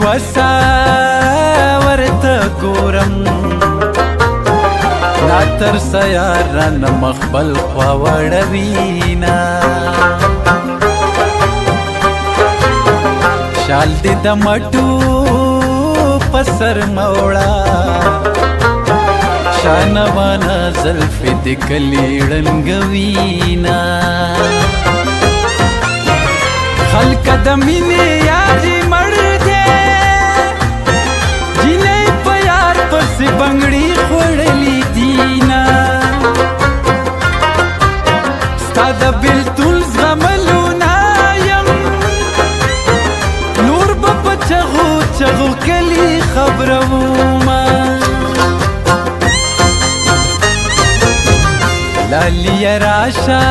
وسا ورته ګورم لا تر سیاران مخبل خوا وړوینا شال دې د مټو پسر موړه شانوانا زلف دې کلی ړنګوینا خلق د مینې یاري مړ دې جینې په یار پسې بنګړي خوړلې دینا ستا د بېلتون زغملونه یم نور به په چغو چغو کلي خبرومه لالیه راشه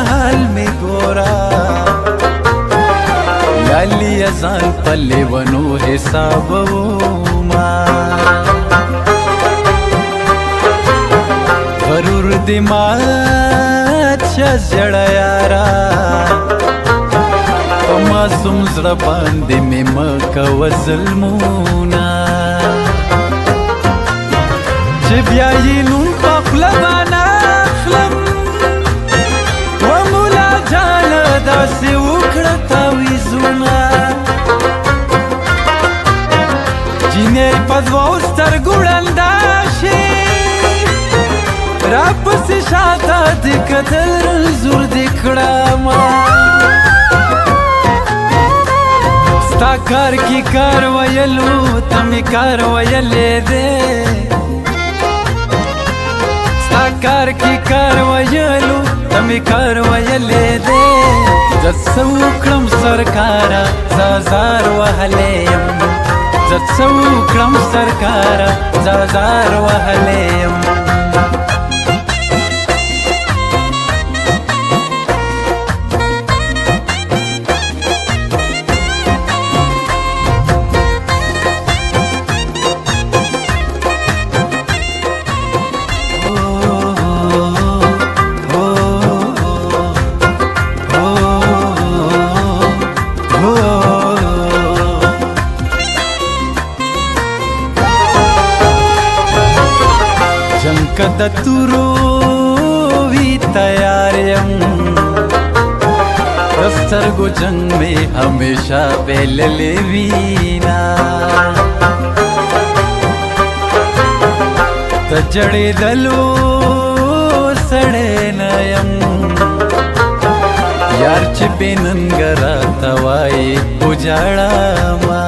حال مې ګوره لالیه ځان په لیونو حسابومه غرور دې مات شه زړه یاره په معصوم زړه باندې مې مه کوه ظلمونه چې بیا یې نوم په خوله باندې اخلم و مولا جانه داسې وکړه تعویذونه جینۍ په دوو سترګو ړنده شي راپسې شاته دې کتل رنځور دې کړمه ستا کار کې کار ویلو ته مې کار ویلې دی ستا کار کې کار ویلو ته مې کار ویلې دی زه څه وکړم سرکاره زه ازار وهلی یم زه څه وکړم سرکاره زه ازار وهلی یم د تورو وی تیار یم د سترګو جنګ مې همیشه بللې وینا د جړېدلو سړی نه یم یار چې بې ننګه راته وایي وجاړمه